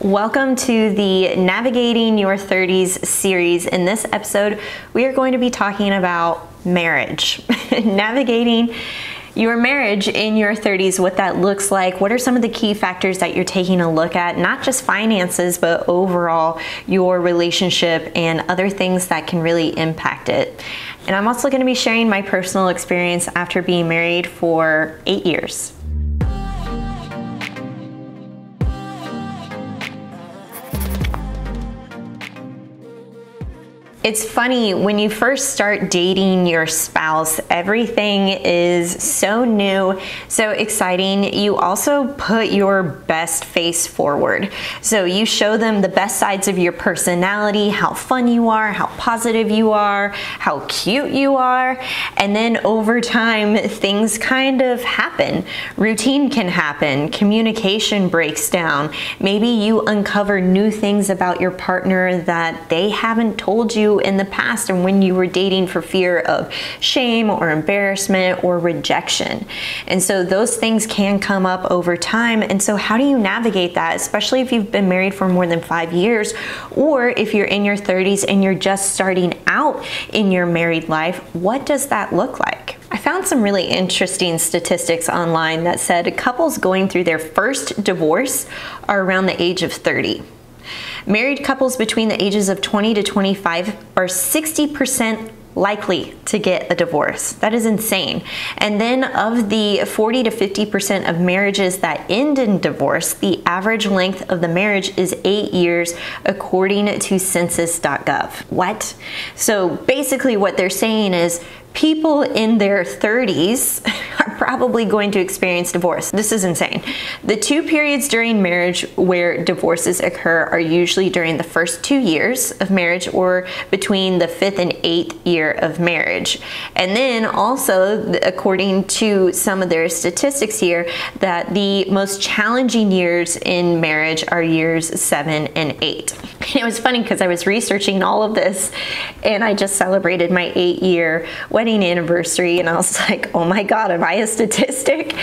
Welcome to the Navigating Your 30s series. In this episode, we are going to be talking about marriage. Navigating your marriage in your 30s, what that looks like, what are some of the key factors that you're taking a look at, not just finances, but overall your relationship and other things that can really impact it. And I'm also going to be sharing my personal experience after being married for 8 years. It's funny, when you first start dating your spouse, everything is so new, so exciting. You also put your best face forward. So you show them the best sides of your personality, how fun you are, how positive you are, how cute you are. And then over time, things kind of happen. Routine can happen, communication breaks down. Maybe you uncover new things about your partner that they haven't told you in the past and when you were dating, for fear of shame or embarrassment or rejection. And so those things can come up over time. And so how do you navigate that, especially if you've been married for more than 5 years, or if you're in your 30s and you're just starting out in your married life? What does that look like? I found some really interesting statistics online that said couples going through their first divorce are around the age of 30. Married couples between the ages of 20 to 25 are 60% likely to get a divorce. That is insane. And then of the 40 to 50% of marriages that end in divorce, the average length of the marriage is 8 years, according to census.gov. What? So basically what they're saying is people in their 30s are probably going to experience divorce. This is insane. The two periods during marriage where divorces occur are usually during the first 2 years of marriage or between the 5th and 8th year of marriage. And then also, according to some of their statistics here, that the most challenging years in marriage are years 7 and 8. And it was funny because I was researching all of this and I just celebrated my 8-year wedding anniversary and I was like, oh my God, am I a statistic?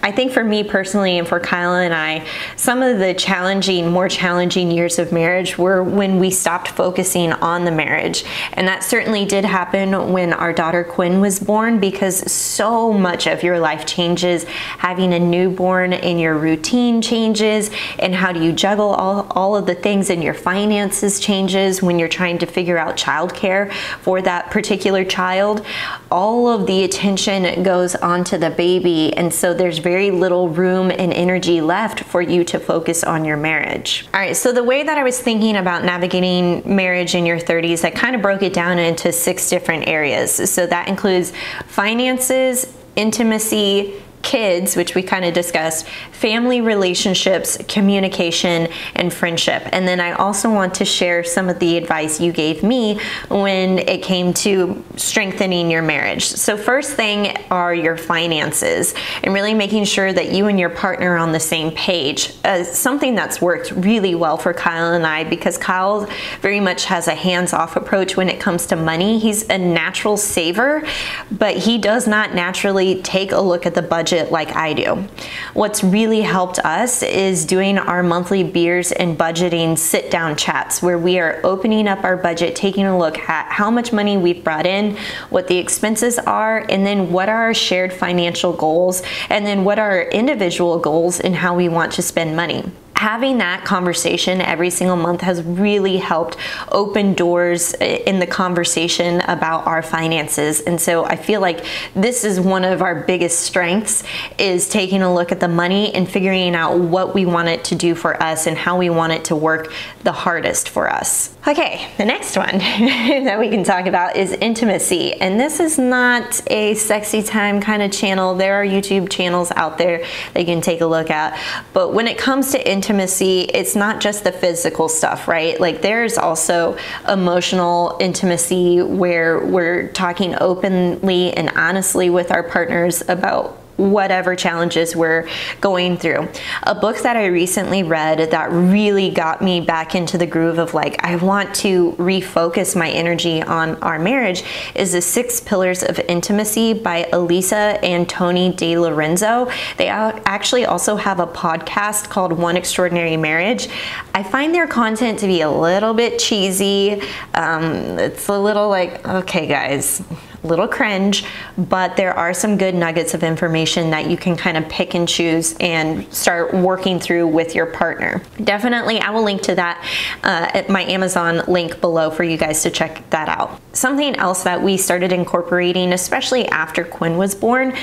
I think for me personally and for Kyle and I, some of the more challenging years of marriage were when we stopped focusing on the marriage. And that certainly did happen when our daughter Quinn was born, because so much of your life changes. Having a newborn and your routine changes, and how do you juggle all of the things, and your finances changes when you're trying to figure out childcare for that particular child. All of the attention goes onto the baby, and so there's very little room and energy left for you to focus on your marriage. All right, so the way that I was thinking about navigating marriage in your 30s, I kind of broke it down into 6 different areas. So that includes finances, intimacy, kids, which we kind of discussed, family relationships, communication, and friendship. And then I also want to share some of the advice you gave me when it came to strengthening your marriage. So first thing are your finances, and really making sure that you and your partner are on the same page. Something that's worked really well for Kyle and I, because Kyle very much has a hands-off approach when it comes to money. He's a natural saver, but he does not naturally take a look at the budget like I do. What's really helped us is doing our monthly beers and budgeting sit-down chats, where we are opening up our budget, taking a look at how much money we've brought in, what the expenses are, and then what are our shared financial goals, and then what are our individual goals and how we want to spend money. Having that conversation every single month has really helped open doors in the conversation about our finances. And so I feel like this is one of our biggest strengths, is taking a look at the money and figuring out what we want it to do for us and how we want it to work the hardest for us. Okay, the next one that we can talk about is intimacy. And this is not a sexy time kind of channel. There are YouTube channels out there that you can take a look at. But when it comes to intimacy, it's not just the physical stuff, right? Like, there's also emotional intimacy where we're talking openly and honestly with our partners about whatever challenges we're going through. A book that I recently read that really got me back into the groove of like, I want to refocus my energy on our marriage is The 6 Pillars of Intimacy by Elisa and Tony De Lorenzo. They actually also have a podcast called One Extraordinary Marriage. I find their content to be a little bit cheesy. It's a little like, okay guys, little cringe, but there are some good nuggets of information that you can kind of pick and choose and start working through with your partner. Definitely, I will link to that at my Amazon link below for you guys to check that out. Something else that we started incorporating, especially after Quinn was born,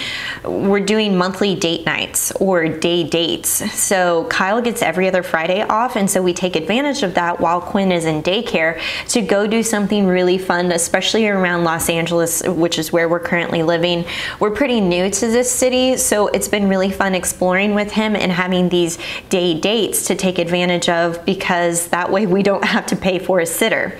we're doing monthly date nights or day dates. So Kyle gets every other Friday off, and so we take advantage of that while Quinn is in daycare to go do something really fun, especially around Los Angeles, which is where we're currently living. We're pretty new to this city, so it's been really fun exploring with him and having these day dates to take advantage of, because that way we don't have to pay for a sitter.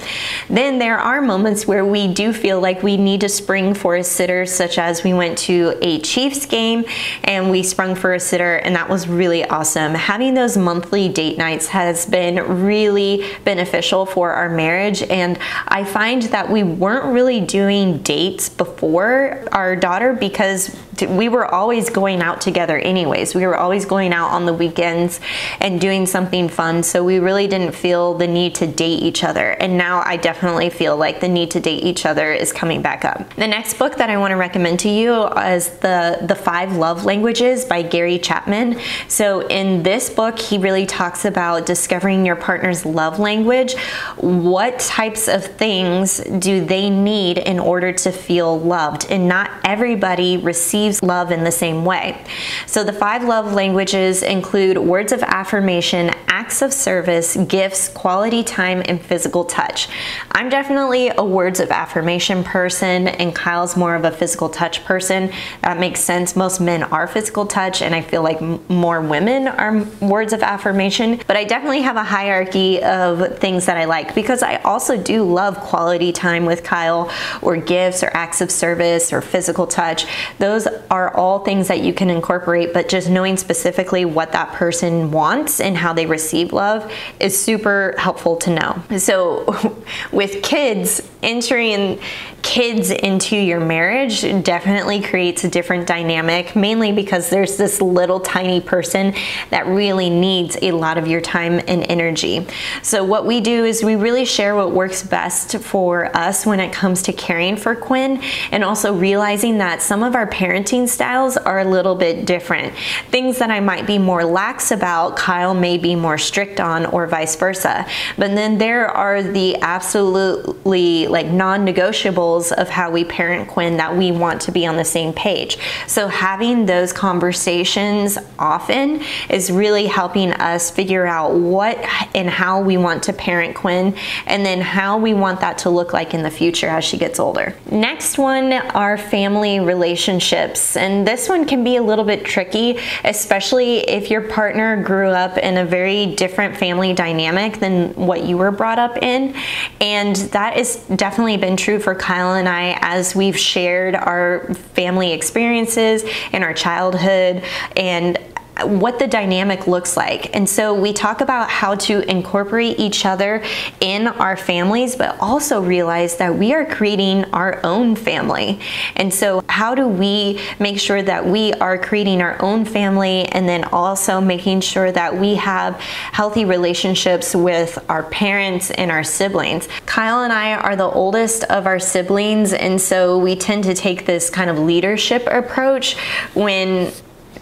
Then there are moments where we do feel like we need to spring for a sitter, such as we went to a Chiefs game and we sprung for a sitter, and that was really awesome. Having those monthly date nights has been really beneficial for our marriage, and I find that we weren't really doing dates before our daughter because we were always going out together anyways. We were always going out on the weekends and doing something fun, so we really didn't feel the need to date each other. And now I definitely feel like the need to date each other is coming back up. The next book that I want to recommend to you is the 5 Love Languages by Gary Chapman. So in this book, he really talks about discovering your partner's love language. What types of things do they need in order to feel loved? And not everybody receives love in the same way. So the 5 love languages include words of affirmation, acts of service, gifts, quality time, and physical touch. I'm definitely a words of affirmation person, and Kyle's more of a physical touch person. That makes sense. Most men are physical touch, and I feel like more women are words of affirmation, but I definitely have a hierarchy of things that I like, because I also do love quality time with Kyle, or gifts, or acts of service, or physical touch. Those are all things that you can incorporate, but just knowing specifically what that person wants and how they receive love is super helpful to know. So with kids, entering kids into your marriage definitely creates a different dynamic, mainly because there's this little tiny person that really needs a lot of your time and energy. So what we do is we really share what works best for us when it comes to caring for Quinn, and also realizing that some of our parenting styles are a little bit different. Things that I might be more lax about, Kyle may be more strict on, or vice versa. But then there are the absolutely like non-negotiables of how we parent Quinn that we want to be on the same page. So having those conversations often is really helping us figure out what and how we want to parent Quinn, and then how we want that to look like in the future as she gets older. Next one are family relationships, and this one can be a little bit tricky, especially if your partner grew up in a very different family dynamic than what you were brought up in. And that has definitely been true for Kyle and I as we've shared our family experiences in our childhood and what the dynamic looks like. And so we talk about how to incorporate each other in our families, but also realize that we are creating our own family. And so how do we make sure that we are creating our own family, and then also making sure that we have healthy relationships with our parents and our siblings. Kyle and I are the oldest of our siblings, and so we tend to take this kind of leadership approach when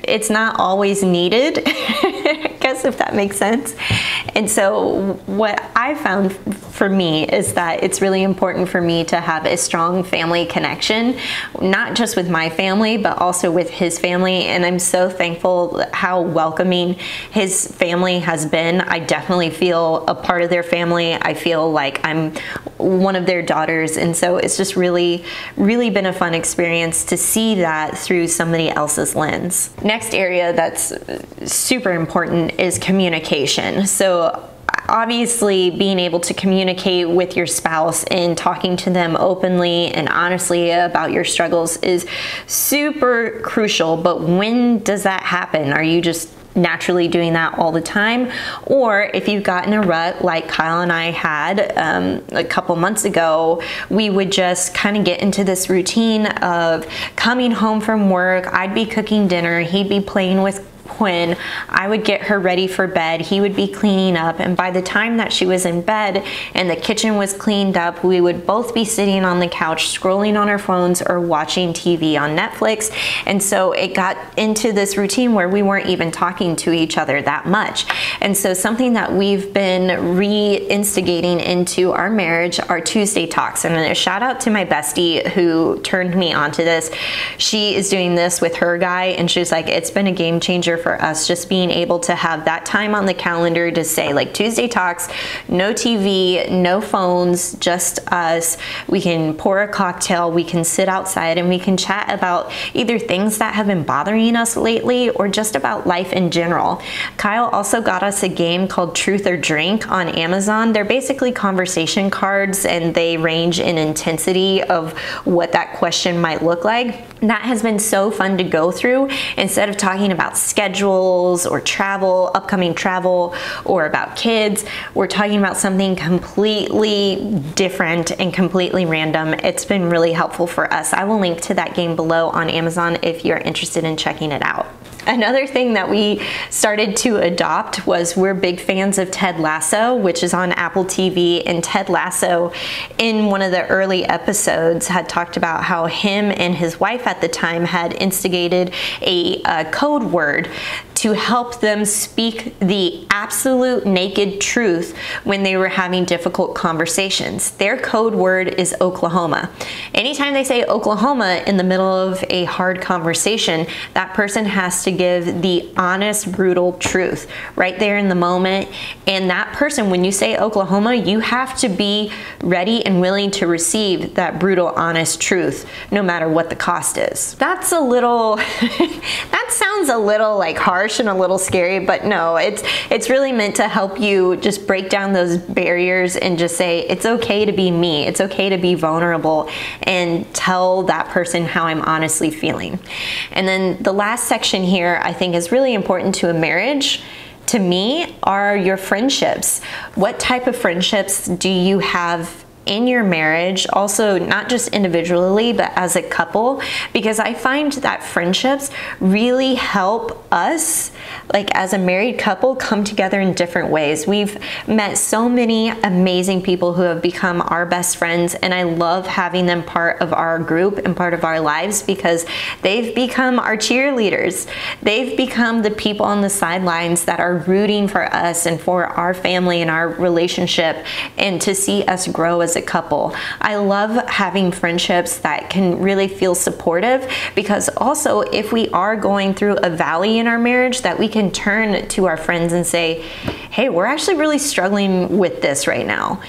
it's not always needed, I guess, if that makes sense. And so what I found for me is that it's really important for me to have a strong family connection, not just with my family, but also with his family. And I'm so thankful how welcoming his family has been. I definitely feel a part of their family. I feel like I'm one of their daughters. And so it's just really, really been a fun experience to see that through somebody else's lens. Next area that's super important is communication. So Obviously, being able to communicate with your spouse and talking to them openly and honestly about your struggles is super crucial, but when does that happen? Are you just naturally doing that all the time? Or if you've gotten a rut like Kyle and I had a couple months ago, we would just kind of get into this routine of coming home from work, I'd be cooking dinner, he'd be playing with Quinn, I would get her ready for bed, he would be cleaning up, and by the time that she was in bed and the kitchen was cleaned up, we would both be sitting on the couch scrolling on our phones or watching TV on Netflix. And so it got into this routine where we weren't even talking to each other that much. And so something that we've been re-instigating into our marriage are Tuesday talks. And a shout out to my bestie who turned me onto this. She is doing this with her guy, and she's like, it's been a game changer for us, just being able to have that time on the calendar to say, like, Tuesday talks, no TV, no phones, just us. We can pour a cocktail, we can sit outside, and we can chat about either things that have been bothering us lately or just about life in general. Kyle also got us a game called Truth or Drink on Amazon. They're basically conversation cards, and they range in intensity of what that question might look like. That has been so fun to go through. Instead of talking about schedules or travel, upcoming travel, or about kids, we're talking about something completely different and completely random. It's been really helpful for us. I will link to that game below on Amazon if you're interested in checking it out. Another thing that we started to adopt was we're big fans of Ted Lasso, which is on Apple TV, and Ted Lasso in one of the early episodes had talked about how him and his wife at the time had instigated a code word to help them speak the absolute naked truth when they were having difficult conversations. Their code word is Oklahoma. Anytime they say Oklahoma in the middle of a hard conversation, that person has to give the honest, brutal truth right there in the moment. And that person, when you say Oklahoma, you have to be ready and willing to receive that brutal, honest truth, no matter what the cost is. That's a little, that sounds a little like harsh and a little scary, but no, it's really meant to help you just break down those barriers and just say, it's okay to be me, it's okay to be vulnerable, and tell that person how I'm honestly feeling. And then the last section here I think is really important to a marriage. To me, are your friendships. What type of friendships do you have in your marriage? Also, not just individually, but as a couple, because I find that friendships really help us, like as a married couple, come together in different ways. We've met so many amazing people who have become our best friends, and I love having them part of our group and part of our lives because they've become our cheerleaders. They've become the people on the sidelines that are rooting for us and for our family and our relationship, and to see us grow as a couple. I love having friendships that can really feel supportive, because also if we are going through a valley in our marriage, that we can turn to our friends and say, hey, we're actually really struggling with this right now.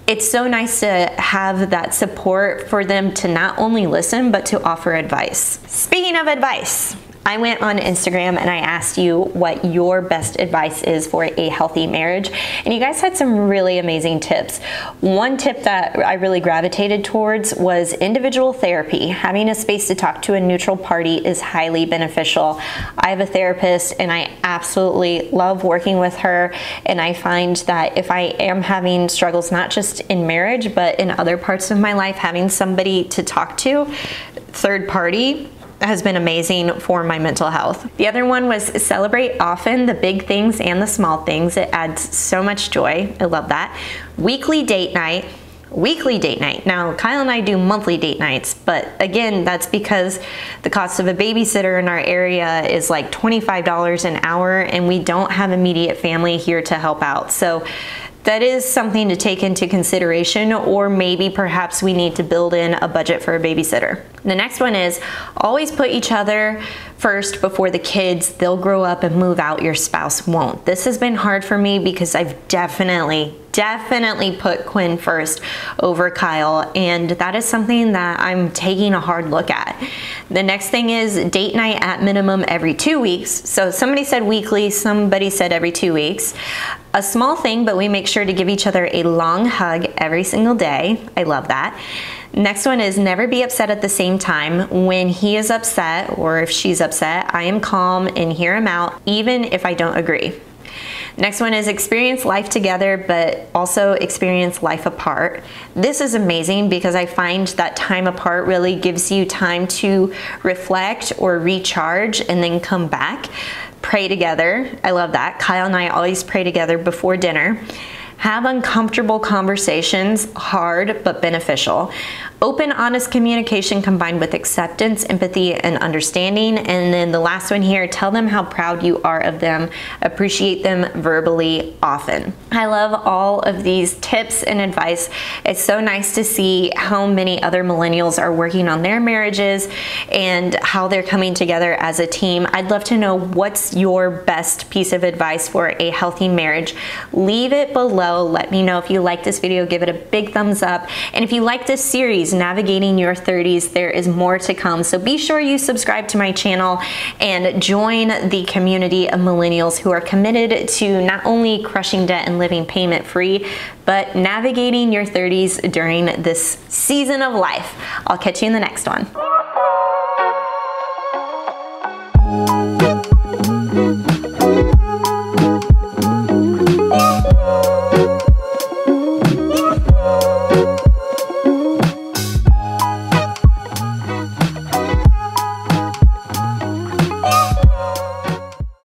It's so nice to have that support for them to not only listen, but to offer advice. Speaking of advice, I went on Instagram and I asked you what your best advice is for a healthy marriage, and you guys had some really amazing tips. One tip that I really gravitated towards was individual therapy. Having a space to talk to a neutral party is highly beneficial. I have a therapist and I absolutely love working with her, and I find that if I am having struggles, not just in marriage, but in other parts of my life, having somebody to talk to, third party, has been amazing for my mental health. The other one was celebrate often, the big things and the small things. It adds so much joy. I love that. Weekly date night. Weekly date night. Now, Kyle and I do monthly date nights, but again, that's because the cost of a babysitter in our area is like $25 an hour, and we don't have immediate family here to help out. So that is something to take into consideration, or maybe perhaps we need to build in a budget for a babysitter. The next one is always put each other first before the kids, they'll grow up and move out, your spouse won't. This has been hard for me because I've definitely put Quinn first over Kyle, and that is something that I'm taking a hard look at. The next thing is date night at minimum every 2 weeks. So somebody said weekly, somebody said every 2 weeks. A small thing, but we make sure to give each other a long hug every single day. I love that. Next one is never be upset at the same time. When he is upset or if she's upset, I am calm and hear him out, even if I don't agree. Next one is experience life together, but also experience life apart. This is amazing because I find that time apart really gives you time to reflect or recharge and then come back. Pray together. I love that. Kyle and I always pray together before dinner. Have uncomfortable conversations, hard but beneficial. Open, honest communication combined with acceptance, empathy, and understanding. And then the last one here, tell them how proud you are of them. Appreciate them verbally often. I love all of these tips and advice. It's so nice to see how many other millennials are working on their marriages and how they're coming together as a team. I'd love to know what's your best piece of advice for a healthy marriage. Leave it below. Let me know if you like this video. Give it a big thumbs up. And if you like this series, Navigating Your 30s, there is more to come. So be sure you subscribe to my channel and join the community of millennials who are committed to not only crushing debt and living payment free, but navigating your 30s during this season of life. I'll catch you in the next one.